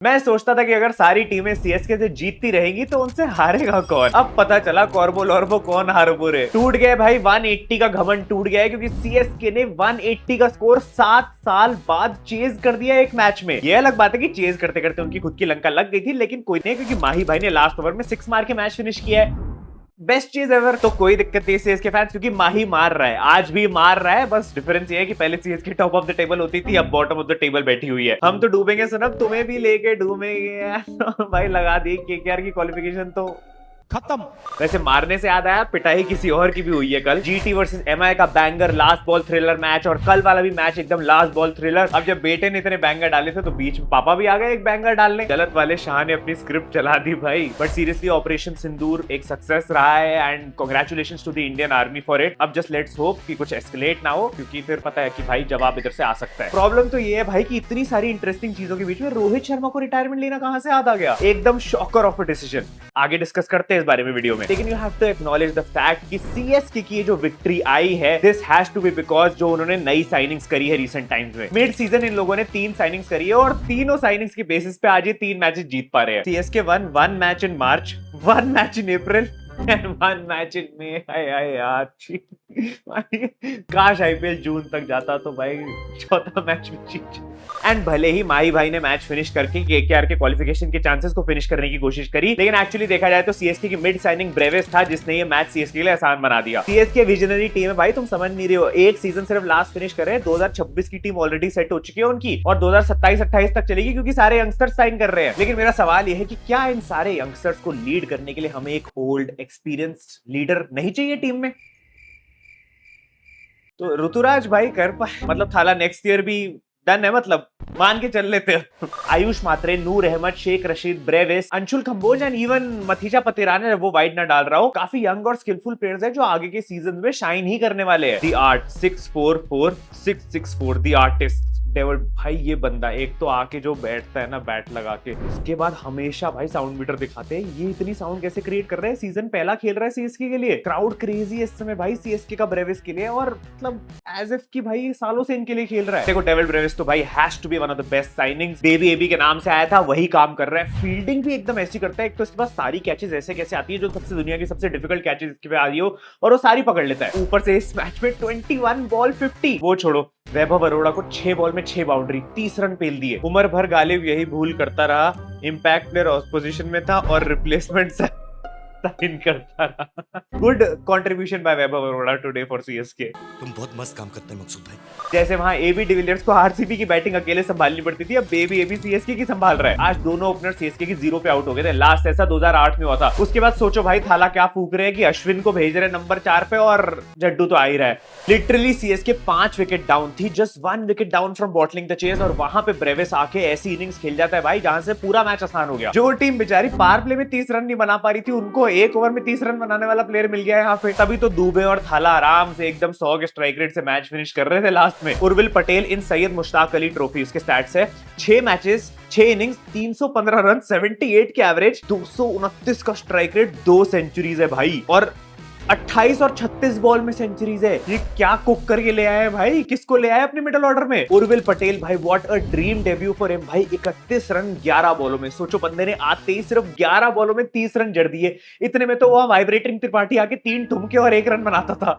मैं सोचता था कि अगर सारी टीमें सीएसके से जीतती रहेंगी तो उनसे हारेगा कौन। अब पता चला कॉर्बो लॉर्बो कौन हारपुर है। टूट गए भाई 180 का घमंड टूट गया है, क्योंकि सीएसके ने 180 का स्कोर 7 साल बाद चेज कर दिया एक मैच में। यह अलग बात है कि चेज करते करते उनकी खुद की लंका लग गई थी, लेकिन कोई नहीं, क्योंकि माही भाई ने लास्ट ओवर में 6 मार के मैच फिनिश किया है। बेस्ट चीज एवर। तो कोई दिक्कत नहीं सीएसके फैंस, क्योंकि माही मार रहा है, आज भी मार रहा है। बस डिफरेंस ये है कि पहले CSK top of the table होती थी, अब बॉटम ऑफ द टेबल बैठी हुई है। हम तो डूबेंगे सनम, तुम्हें भी लेके डूबेंगे। भाई लगा दी केकेआर की क्वालिफिकेशन तो खत्म। वैसे मारने से याद आया, पिटाई किसी और की भी हुई है कल। जीटी वर्सेस एमआई का banger last ball thriller match, और कल वाला भी मैच एकदम लास्ट बॉल थ्रिलर। अब जब बेटे ने इतने बैंगर डाले थे तो बीच में पापा भी आ गए एक बैंगर डालने। गलत वाले शाह ने अपनी स्क्रिप्ट चला दी भाई। बट सीरियसली ऑपरेशन सिंदूर एक सक्सेस रहा है, and congratulations to the Indian army for it. अब जस्ट लेट्स होप कि कुछ एस्केलेट ना हो, क्योंकि फिर पता है कि भाई जवाब इधर से आ सकता है। प्रॉब्लम तो ये है भाई कि इतनी सारी इंटरेस्टिंग चीजों के बीच में रोहित शर्मा को रिटायरमेंट लेना कहां से याद आ गया। एकदम शॉकर ऑफ अ डिसीजन। आगे डिस्कस करते हैं इस बारे में वीडियो में, लेकिन you have to acknowledge the fact कि सीएसके की जो विक्ट्री आई है, this has to be because जो उन्होंने नई साइनिंग्स करी है रिसेंट टाइम्स में। मिड सीजन इन लोगों ने 3 साइनिंग्स करी है, और तीनों साइनिंग्स के बेसिस पे आज ये 3 मैचेस जीत पा रहे हैं। CSK one 1 match in March, 1 match in April and 1 match in May. यार काश आईपीएल जून तक जाता तो भाई चौथा मैच भी जीत। एंड भले ही माही भाई ने मैच फिनिश करके केकेआर के क्वालिफिकेशन के चांसेस को फिनिश करने की कोशिश करी, लेकिन एक्चुअली देखा जाए तो सीएसके की मिड साइनिंग ब्रेविस था जिसने ये मैच सीएसके के लिए आसान बना दिया। सीएसके विजनरी टीम है भाई, तुम समझ नहीं रहे हो। एक सीजन सिर्फ लास्ट फिनिश करे, 2026 की टीम ऑलरेडी सेट हो चुकी है उनकी, और 2027-28 तक चलेगी, क्योंकि सारे यंगस्टर्स साइन कर रहे हैं। लेकिन मेरा सवाल यह है कि क्या इन सारे यंगस्टर्स को लीड करने के लिए हमें एक ओल्ड एक्सपीरियंस्ड लीडर नहीं चाहिए टीम में? तो ऋतुराज भाई कर पाए, मतलब थाला नेक्स्ट ईयर भी डन है, मतलब मान के चल लेते हैं। Ayush Mhatre, Noor Ahmad, Shaikh Rasheed, Brevis, Anshul Kamboj and even Matheesha Pathirana, वो वाइड ना डाल रहा हो, काफी यंग और स्किलफुल प्लेयर्स हैं जो आगे के सीजन में शाइन ही करने वाले हैं। The art 644 664 the artist David भाई, ये बंदा एक तो आके जो बैठता है ना बैट लगा के, उसके बाद हमेशा भाई साउंड मीटर दिखाते हैं। ये इतनी साउंड कैसे क्रिएट कर रहे हैं? सीजन पहला खेल रहा है सीएसके के लिए, क्राउड क्रेजी है इस समय भाई सीएसके का ब्रेविस के लिए, और मतलब एज इफ की भाई सालों से इनके लिए खेल रहा है। देखो डेविड ब्रेविस तो भाई has to be one of the best signings. Baby AB के नाम से आया था, वही काम कर रहा है। फील्डिंग भी एकदम ऐसी करता है, एक तो इसके पास सारी कैचेस ऐसे कैसे आती है, जो सबसे दुनिया की सबसे डिफिकल्ट कैचेस इसके पे आ रही हो, और वो सारी पकड़ लेता है। ऊपर से इस मैच में 21 बॉल 50, वो छोड़ो, वैभव अरोड़ा को 6 बॉल में 6 बाउंड्री, 30 रन पेल दिए। उमर भर गालिब यही भूल करता रहा, इम्पैक्ट प्लेयर पोजीशन में था और रिप्लेसमेंट साइन करता रहा। Good contribution by Vaibhav Arora today for CSK. तुम बहुत मस्त काम करते हैं मकसूद भाई। जैसे वहां एबी डिविलियर्स को आरसीबी की बैटिंग अकेले संभालनी पड़ती थी, अब बेबी एबी सीएसके की संभाल रहा है। आज दोनों ओपनर सीएसके की 0 पे आउट हो गए थे। लास्ट ऐसा 2008 में हुआ था। उसके बाद सोचो भाई थाला क्या फूक रहे हैं कि अश्विन को भेज रहे नंबर 4 पे, और जड्डू तो आ ही रहा है। लिटरली सीएसके 5 विकेट डाउन थी, just 1 wicket down from bottling the chase, और वहां पे ब्रेविस आके ऐसी इनिंग्स खेल जाता है भाई जहां से पूरा मैच आसान हो गया। जो टीम बेचारी पावर प्ले में 30 रन नहीं बना पा रही थी, उनको एक ओवर में 30 रन बनाने वाला प्लेयर मिल गया है यहाँ पे। तभी तो दुबे और थाला आराम से एकदम 100 के स्ट्राइक रेट से मैच फिनिश कर रहे थे लास्ट में। उर्विल पटेल इन सैयद मुश्ताक अली ट्रॉफी, उसके स्टैट्स है 6 मैचेस 6 इनिंग्स 315 रन 78 के एवरेज, 229 का स्ट्राइक रेट, 2 सेंचुरीज है भाई, और 28 और 36 बॉल में सेंचुरीज है। ये क्या कुक करके ले आए भाई, किसको ले आए अपने मिडिल ऑर्डर में? उर्विल पटेल भाई what a dream debut for him भाई। 31 रन 11 बॉलों में, सोचो बंदे ने आते ही सिर्फ 11 बॉलों में 30 रन जड़ दिए। इतने में तो वह वाइब्रेटिंग त्रिपाठी आके 3 ठुमके और 1 रन बनाता था।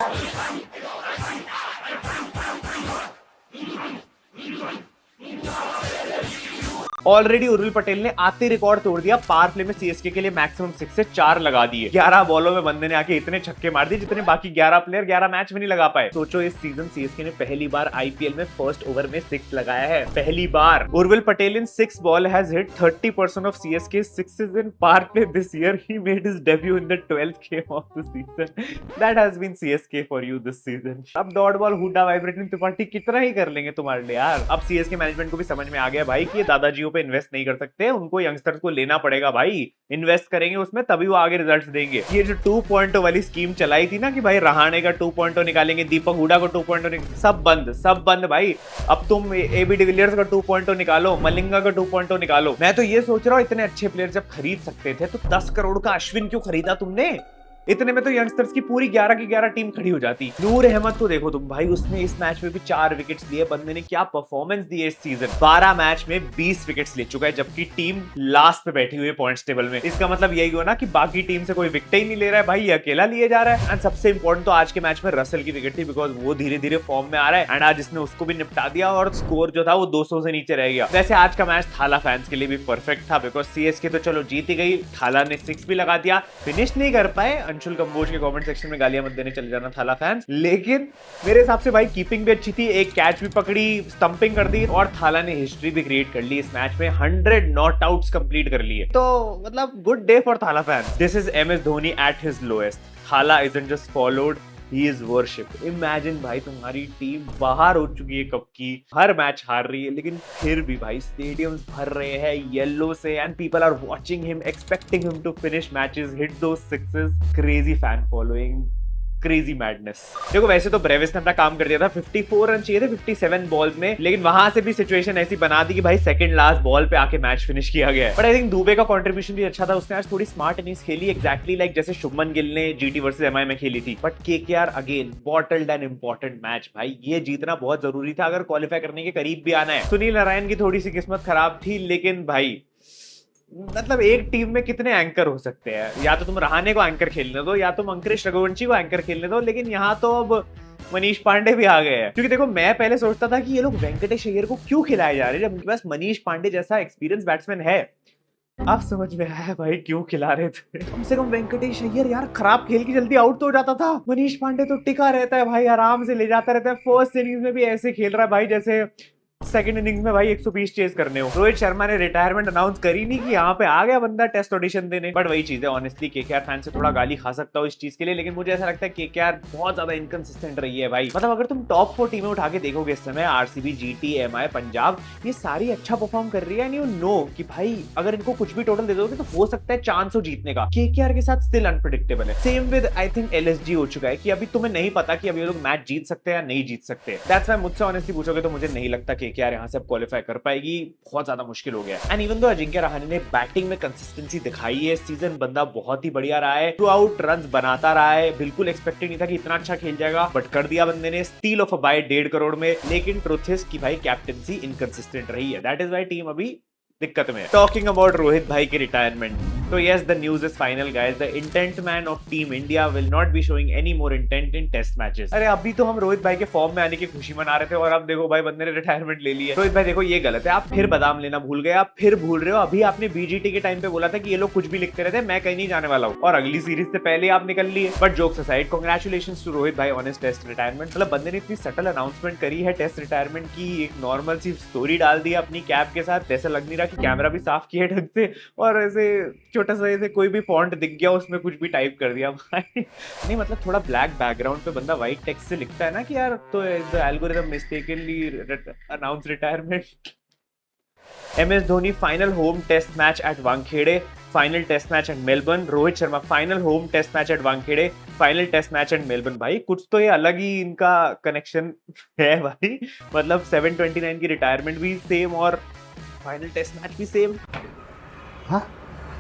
ऑलरेडी उर्विल पटेल ने आते रिकॉर्ड तोड़ दिया, पावर प्ले में सीएसके के लिए मैक्सिमम 6 से 4 लगा दिए। 11 बॉलों में बंदे ने आके इतने छक्के मार दिए जितने बाकी 11 प्लेयर 11 मैच में नहीं लगा पाए। सोचो इस सीजन सीएसके ने पहली बार आईपीएल में फर्स्ट ओवर में 6 लगाया है, पहली बार। Urvil Patel in 6 ball has hit 30% of CSK sixes in power play this year. He made his debut in the 12th game of the season. That has been CSK for you this season. अब dot ball Hooda vibrating Tripathi कितना ही कर लेंगे तुम्हारे लिए यार। अब CSK management को भी समझ में आ गया भाई कि ये दादाजियों पे इन्वेस्ट नहीं कर सकते, उनको यंगस्टर्स को लेना पड़ेगा भाई। इन्वेस्ट करेंगे उसमें तभी वो आगे रिजल्ट्स देंगे। ये जो 2.0 वाली स्कीम चलाई थी ना कि भाई रहाणे का 2.0 निकालेंगे, दीपक हुडा को 2.0 सब बंद भाई। अब तुम एबी डिविलियर्स का 2.0 निकालो, मलिंगा का 2.0 निकालो। मैं तो ये सोच रहा हूँ इतने अच्छे प्लेयर जब खरीद सकते थे तो 10 करोड़ का अश्विन क्यों खरीदा तुमने? इतने में तो यंगस्टर्स की पूरी 11 की 11 टीम खड़ी हो जाती। नूर अहमद को देखो तुम भाई, उसने इस मैच में भी 4 विकेट्स लिए। बंदे ने क्या परफॉर्मेंस दी है इस सीजन। 12 मैच में 20 विकेट्स ले चुका है, जबकि टीम लास्ट पे बैठी हुई है पॉइंट्स टेबल में। इसका मतलब यही हुआ ना कि बाकी टीम से कोई विकेट ही नहीं ले रहा है भाई, ये अकेला लिए जा रहा है। एंड सबसे इंपॉर्टेंट तो आज के मैच में रसल की विकेट थी, बिकॉज वो धीरे धीरे फॉर्म में आ रहा है एंड आज इसने उसको भी निपटा दिया और स्कोर जो था वो 200 से नीचे रह गया। वैसे आज का मैच थाला फैंस के लिए भी परफेक्ट था, बिकॉज सीएसके तो चलो जीत ही गई, थाला ने 6 भी लगा दिया, फिनिश नहीं कर पाए। अंशुल कंबोज के कमेंट सेक्शन में गालियां मत देने चले जाना थाला फैंस। लेकिन मेरे हिसाब से भाई कीपिंग भी अच्छी थी, एक कैच भी पकड़ी, स्टंपिंग कर दी और थाला ने हिस्ट्री भी क्रिएट कर ली इस मैच में। 100 नॉट आउट्स कंप्लीट कर लिए, तो मतलब गुड डे फॉर थाला fans. This is MS Dhoni at his lowest. थाला isn't just followed, he is worshipped. Imagine भाई, तुम्हारी टीम बाहर हो चुकी है कप की, हर मैच हार रही है, लेकिन फिर भी भाई स्टेडियम्स भर रहे हैं येलो से and people are watching him, expecting him to finish matches, hit those sixes. Crazy fan following, crazy madness. देखो वैसे तो ब्रेविस ने अपना काम कर दिया था, 54 रन चाहिए थे 57 बॉल्स में, लेकिन वहां से भी सिचुएशन ऐसी बना दी कि भाई सेकंड लास्ट बॉल पे आके मैच फिनिश किया गया है। बट आई थिंक दुबे का कंट्रीब्यूशन भी अच्छा था, उसने आज थोड़ी स्मार्ट इनिंग्स खेली, एग्जैक्टली लाइक जैसे शुभमन गिल ने जीटी वर्सेस एमआई में खेली थी। But KKR again bottled an important match भाई, ये जीतना बहुत जरूरी था अगर क्वालिफाई करने के करीब भी आना है। सुनील नारायण की थोड़ी सी किस्मत खराब थी, लेकिन भाई मतलब एक टीम में कितने एंकर हो सकते हैं, या तो तुम रहाणे को एंकर खेलने दो या तुम अंकुरिश रघुवंशी को एंकर खेलने दो, लेकिन यहाँ तो अब मनीष पांडे भी आ गए हैं। क्योंकि देखो मैं पहले सोचता था कि ये लोग वेंकटेश अय्यर को क्यों खिलाए जा रहे हैं जब उनके पास मनीष पांडे जैसा एक्सपीरियंस बैट्समैन है। अब समझ में आया भाई क्यों खिला रहे थे। कम से कम वेंकटेश अय्यर यार खराब खेल के जल्दी आउट तो हो जाता था, मनीष पांडे तो टिका रहता है भाई, आराम से ले जाता रहता है। फर्स्ट इनिंग्स में भी ऐसे खेल रहा है भाई जैसे सेकंड इनिंग्स में भाई 120 चेस करने हो। रोहित शर्मा ने रिटायरमेंट अनाउंस करी नहीं कि यहाँ पे आ गया बंदा टेस्ट ऑडिशन देने। बट वही चीज है, ऑनेस्टली केकेआर फैन से थोड़ा गाली खा सकता हूँ इस चीज के लिए, लेकिन मुझे ऐसा लगता है केकेआर बहुत ज्यादा इनकंसिस्टेंट रही है भाई। मतलब अगर तुम टॉप 4 टीमें उठा के देखोगे इस समय, आरसीबी, जीटी, एमआई, पंजाब, ये सारी अच्छा परफॉर्म कर रही है एंड यू नो कि भाई अगर इनको कुछ भी टोटल दे दोगे तो हो सकता है चांस हो जीतने का। केकेआर के साथ स्टिल अनप्रेडिक्टेबल है। Same with I think LSG हो चुका है कि अभी तुम्हें नहीं पता कि अभी ये लोग मैच जीत सकते हैं या नहीं जीत सकते। दैट्स व्हाई मुझसे ऑनेस्टली पूछोगे तो मुझे नहीं लगता केकेआर यहाँ से क्वालिफाई कर पाएगी, बहुत ज्यादा मुश्किल हो गया। And even though Ajinkya Rahane ने बैटिंग में कंसिस्टेंसी दिखाई है इस सीजन, बंदा बहुत ही बढ़िया रहा है, थ्रू आउट रन्स बनाता रहा है। बिल्कुल एक्सपेक्टेड नहीं था कि इतना अच्छा खेल जाएगा, बट कर दिया बंदे ने। Steal of a buy 1.5 crore में, लेकिन ट्रुथ इज कि भाई कैप्टेंसी इनकंसिस्टेंट रही है। दैट इज व्हाई टीम अभी दिक्कत में है। टॉकिंग अबाउट रोहित भाई की रिटायरमेंट, तो yes the news is final guys, the intent man of team India will not be showing any more intent in test matches. अरे अभी तो हम रोहित भाई के फॉर्म में आने की खुशी मना रहे थे और अब देखो भाई बंदे ने रिटायरमेंट ले ली है। रोहित भाई देखो ये गलत है, आप फिर बादाम लेना भूल गए, आप फिर भूल रहे हो। अभी आपने बीजीटी के टाइम पे बोला था कि ये लोग कुछ भी लिखते रहते हैं, मैं कहीं नहीं जाने वाला हूँ, और अगली सीरीज से पहले आप निकल लिए। But jokes aside, congratulations to Rohit भाई ऑन हिज टेस्ट रिटायरमेंट। मतलब बंदे ने इतनी सटल अनाउंसमेंट करी है टेस्ट रिटायरमेंट की, एक नॉर्मल सी स्टोरी डाल दी अपनी कैप के साथ, ऐसा लग नहीं रहा कि कैमरा भी साफ किया ढंग से, और ऐसे छोटा सा ऐसे कोई भी फॉन्ट दिख गया उसमें कुछ भी टाइप कर दिया भाई। नहीं मतलब थोड़ा ब्लैक बैकग्राउंड पे बंदा व्हाइट टेक्स्ट से लिखता है ना कि यार, तो the algorithm mistakenly announce retirement. MS Dhoni final home test match at Wankhede, final test match at Melbourne. Rohit Sharma final home test match at Wankhede, final test match at Melbourne. भाई कुछ तो ये अलग ही इनका कनेक्शन है भाई। मतलब 729 की रिटायरमेंट भी सेम और फाइनल टेस्ट मैच भी सेम। हाँ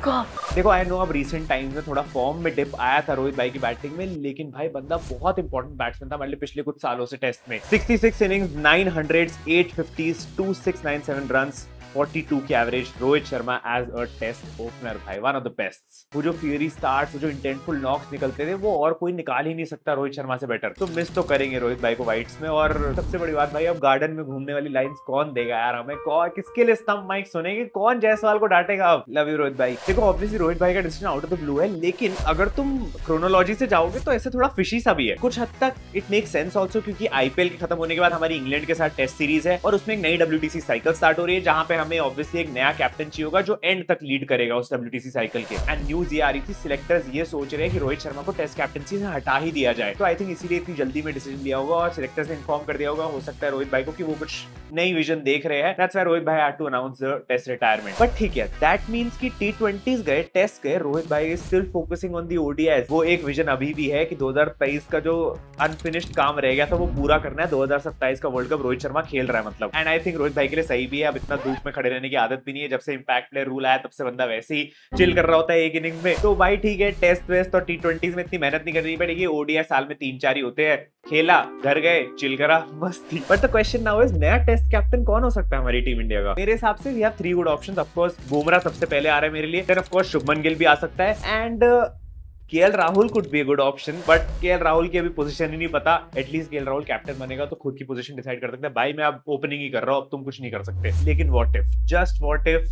देखो आई नो अब रिसेंट टाइम्स में थोड़ा फॉर्म में डिप आया था रोहित भाई की बैटिंग में, लेकिन भाई बंदा बहुत इंपॉर्टेंट बैट्समैन था मतलब पिछले कुछ सालों से टेस्ट में। 66 इनिंग्स, 900s, 850s, 2697 रन्स, 42 की average. Rohit Sharma as a test opener भाई वन ऑफ द बेस्ट। वो जो फ्यूरी स्टार्ट्स, वो जो इंटेंटफुल नॉक्स निकलते थे, वो और कोई निकाल ही नहीं सकता रोहित शर्मा से बेटर। तो मिस तो करेंगे रोहित भाई को वाइट्स में। और सबसे बड़ी बात भाई, अब गार्डन में घूमने वाली लाइंस कौन देगा यार हमें, कौन किसके लिए स्टंप माइक सुनेंगे, कौन जायसवाल को डांटेगा। अब लव यू रोहित भाई। देखो ऑब्वियसली रोहित भाई का decision out of the blue है, लेकिन अगर तुम क्रोनोलॉजी से जाओगे तो ऐसे थोड़ा फिशी सा भी है कुछ हद तक। इट मेक सेंस ऑल्सो, क्योंकि आईपीएल के खत्म होने के बाद हमारी इंग्लैंड के साथ टेस्ट सीरीज है और उसमें एक नई WTC साइकिल स्टार्ट हो रही है, जहां पे हमें ऑब्वियसली एक नया कैप्टन चाहिए होगा जो एंड तक लीड करेगा उस WTC साइकिल के। एंड न्यूज ये आ रही थी, सिलेक्टर्स ये सोच रहे हैं कि रोहित शर्मा को टेस्ट कैप्टनसी से हटा ही दिया जाए। तो आई थिंक इसीलिए इतनी जल्दी में डिसीजन लिया होगा और सिलेक्टर्स ने इन्फॉर्म कर दिया होगा, हो सकता है रोहित भाई को कि वो कुछ नई विजन देख रहे हैं। दैट्स व्हाई रोहित भाई had to announce the test retirement. But ठीक है, दैट मींस कि T20s गए, टेस्ट गए, रोहित भाई is still focusing on the ODIs। वो एक विजन अभी भी है कि 2023 का जो अनफिनिश्ड काम रह गया था वो पूरा करना है। 2027 का वर्ल्ड कप रोहित शर्मा खेल रहा है मतलब। एंड आई थिंक रोहित भाई के लिए सही भी है, अब इतना धूप में में खड़े रहने की आदत भी नहीं है। जब से इंपैक्ट प्लेयर रूल आया तब से बंदा वैसे ही चिल कर रहा होता है एक इनिंग में। तो भाई ठीक है, टेस्ट वेस्ट और T20s में इतनी मेहनत नहीं करनी पड़ेगी। ओडीआई साल में 3-4 ही होते हैं, खेला, घर गए, चिल करा, मस्ती। But the question now is, नया टेस्ट कैप्टन कौन हो सकता है हमारी टीम इंडिया का? मेरे हिसाब से we have 3 good options. Of course Bumrah सबसे पहले आ रहा है मेरे लिए, then of course Shubman Gill भी आ सकता है, and KL Rahul could be a good option. But KL Rahul की अभी पोजीशन ही नहीं पता। एटलीस्ट केएल राहुल कैप्टन बनेगा तो खुद की पोजीशन डिसाइड कर सकता है। भाई मैं अब ओपनिंग ही कर रहा हूं, अब तुम कुछ नहीं कर सकते। लेकिन what if, just what if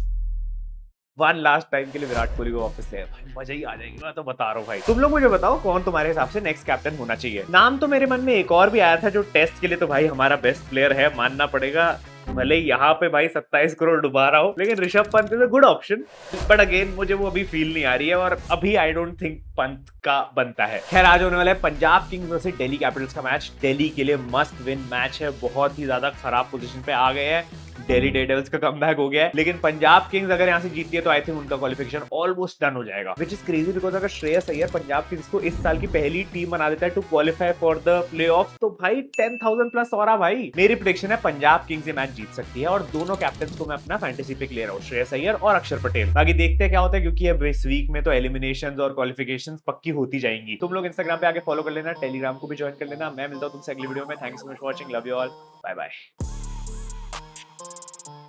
one last time के लिए विराट कोहली को वापस ले, भाई मजा ही आ जाएगी। मैं तो बता रहा हूँ भाई। तुम लोग मुझे बताओ कौन तुम्हारे हिसाब से नेक्स्ट कैप्टन होना चाहिए। नाम तो मेरे मन में एक और भी आया था जो टेस्ट के लिए तो भाई हमारा बेस्ट प्लेयर है, मानना पड़ेगा। भले यहाँ पे भाई 27 करोड़ डुबा रहा हो, लेकिन Rishabh Pant is a good option. But again मुझे वो अभी फील नहीं आ रही है, और अभी आई डोंट थिंक पंत का बनता है। खैर आज होने वाला है Punjab Kings versus Delhi Capitals का मैच। दिल्ली के लिए मस्ट विन मैच है, बहुत ही ज्यादा खराब पोजीशन पे आ गए हैं। दिल्ली डेयरडेविल्स का कमबैक हो गया है, लेकिन पंजाब किंग्स अगर यहाँ से जीतती है तो आई थिंक उनका क्वालिफिकेशन ऑलमोस्ट डन हो जाएगा, विच इज क्रेजी। बिकॉज अगर श्रेयस अय्यर पंजाब किंग्स को इस साल की पहली टीम बना देता है to qualify for the playoffs, तो भाई 10,000 प्लस और भाई। मेरी प्रेडिक्शन है पंजाब किंग्स ये मैच जीत सकती है, और दोनों कैप्टन को मैं अपना फैंटेसी पिक ले रहा हूँ, श्रेयस अय्यर और अक्षर पटेल। बाकी देखते हैं क्या होता है, क्योंकि अब इस वीक में तो एलिमिनेशंस और क्वालिफिकेशंस पक्की होती जाएंगी। तुम लोग इंस्टाग्राम पे आके फॉलो कर लेना, टेलीग्राम को भी ज्वाइन कर लेना। मैं मिलता हूँ तुमसे अगली वीडियो में। Thanks so much for watching, love you all, bye bye.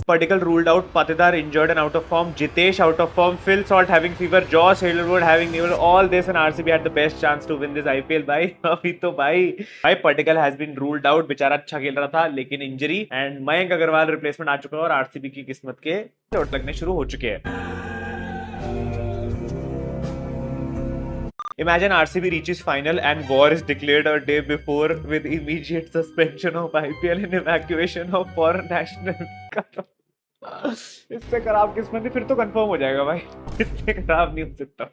Particle ruled out, Patidar injured and out of form, Jitesh out of form, Phil Salt having fever, Josh Hazelwood having fever, all this and RCB had the best chance to win this IPL। भाई अभी तो भाई Particle has been ruled out, बेचारा अच्छा खेल रहा था लेकिन injury, and Mayank Agarwal replacement आ चुका है, और आरसीबी की किस्मत के चोट लगने शुरू हो चुके हैं। Imagine RCB reaches final and war is declared a day before with immediate suspension of IPL and evacuation of foreign nationals। इससे खराब किस्मत फिर तो कंफर्म हो जाएगा भाई, इससे खराब नहीं हो सकता।